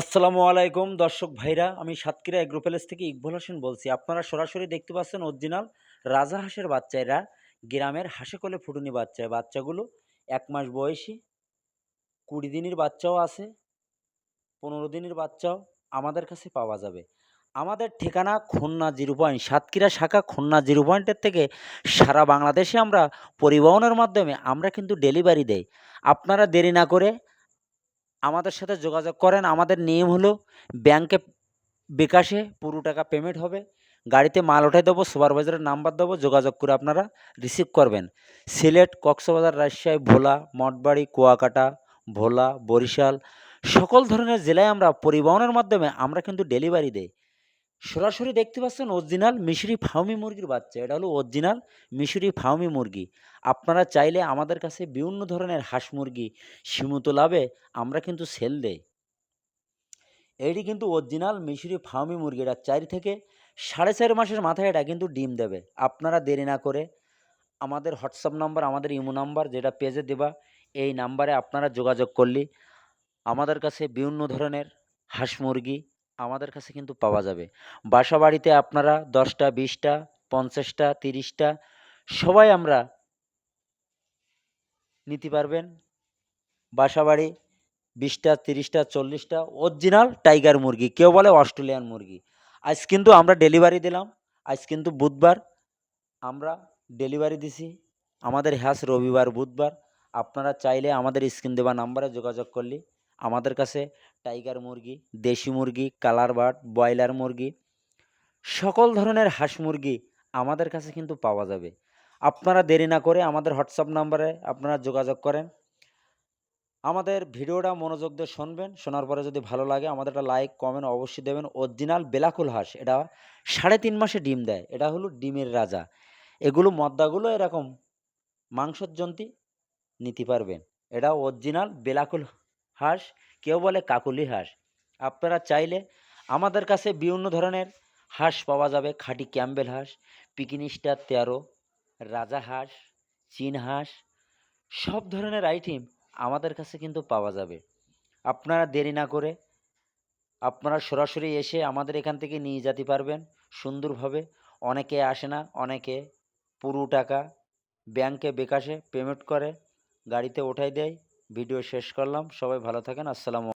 আসসালামু আলাইকুম দর্শক ভাইরা, আমি সাতক্ষীরা এগ্রো প্যালেস থেকে ইকবাল হোসেন বলছি। আপনারা সরাসরি দেখতে পাচ্ছেন অরিজিনাল রাজা হাঁসের বাচ্চা। এরা গ্রামের হাঁসে কোলে ফুটুনি বাচ্চা। এই বাচ্চাগুলো ১ মাস বয়সী, ২০ দিনের বাচ্চাও আছে, ১৫ দিনের বাচ্চাও আমাদের কাছে পাওয়া যাবে। আমাদের ঠিকানা খুলনা ০ পয়েন্ট, সাতক্ষীরা শাখা খুলনা ০ পয়েন্টের থেকে সারা বাংলাদেশে আমরা পরিবহনের মাধ্যমে আমরা কিন্তু ডেলিভারি দেই। আপনারা দেরি না করে আমাদের সাথে যোগাযোগ করেন। আমাদের নিয়ম হলো ব্যাংকে বিকাশে পুরো টাকা পেমেন্ট হবে। গাড়িতে মাল উঠাই দেবো, সুপারভাইজারের নাম্বার দেবো, যোগাযোগ করে আপনারা রিসিভ করবেন। সিলেট, কক্সবাজার, রাজশাহী, ভোলা, মঠবাড়ি, কুয়াকাটা, ভোলা, বরিশাল সকল ধরনের জেলায় আমরা পরিবহনের মাধ্যমে আমরা কিন্তু ডেলিভারি দেই। সরাসরি দেখতে পাচ্ছেন অরিজিনাল মিশরি ফার্মি মুরগির বাচ্চা। এটা হলো অরিজিনাল মিশরি ফার্মি মুরগি। আপনারা চাইলে আমাদের কাছে বিভিন্ন ধরনের হাঁস মুরগি সীমিত লাভে আমরা কিন্তু সেল দেই। এটি কিন্তু অরিজিনাল মিশরি ফার্মি মুরগি। এটা ৪ থেকে ৪.৫ মাসের মাথায় এটা কিন্তু ডিম দেবে। আপনারা দেরি না করে আমাদের হোয়াটসঅ্যাপ নাম্বার, আমাদের ইমো নাম্বার যেটা পেজে দেবা, এই নাম্বারে আপনারা যোগাযোগ করলে আমাদের কাছে বিভিন্ন ধরনের হাঁস মুরগি আমাদের কাছে কিন্তু পাওয়া যাবে। বাসা বাড়িতে আপনারা ১০টা, ২০টা, ৫০টা, ৩০টা সবাই আমরা নিতে পারবেন। বাসাবাড়ি ২০টা, ৩০টা, ৪০টা অরিজিনাল টাইগার মুরগি, কেউ বলে অস্ট্রেলিয়ান মুরগি। আজ কিন্তু আমরা ডেলিভারি দিলাম। আজ কিন্তু বুধবার, আমরা ডেলিভারি দিছি। আমাদের হ্যাঁস রবিবার, বুধবার। আপনারা চাইলে আমাদের স্ক্রিন দেওয়া নাম্বারে যোগাযোগ করলে আমাদের কাছে টাইগার মুরগি, দেশি মুরগি, কালার বার্ড, ব্রয়লার মুরগি সকল ধরনের হাঁস মুরগি আমাদের কাছে কিন্তু পাওয়া যাবে। আপনারা দেরি না করে আমাদের হোয়াটসঅ্যাপ নাম্বারে আপনারা যোগাযোগ করেন। আমাদের ভিডিওটা মনোযোগ দিয়ে শুনবেন। শোনার পরে যদি ভালো লাগে আমাদের একটা লাইক, কমেন্ট অবশ্যই দেবেন। অরিজিনাল বেলাকুল হাঁস, এটা ৩.৫ মাসে ডিম দেয়। এটা হলো ডিমের রাজা। এগুলো মদ্দাগুলো এরকম মাংসের জন্তি নিতে পারবেন। এটা অরিজিনাল বেলাকুল হাঁস, কেউ বলে কাকুলি হাঁস। আপনারা চাইলে আমাদের কাছে বিভিন্ন ধরনের হাঁস পাওয়া যাবে। খাঁটি ক্যাম্বেল হাঁস, পিকিনি স্টার ১৩, রাজা হাঁস, চীন হাঁস সব ধরনের আইটেম আমাদের কাছে কিন্তু পাওয়া যাবে। আপনারা দেরি না করে আপনারা সরাসরি এসে আমাদের এখান থেকে নিয়ে যেতে পারবেন সুন্দরভাবে। অনেকে আসে না, অনেকে পুরো টাকা ব্যাংকে বিকাশে পেমেন্ট করে গাড়িতে ওঠাই দেয়। ভিডিও শেষ করলাম। সবাই ভালো থাকেন। আসসালামু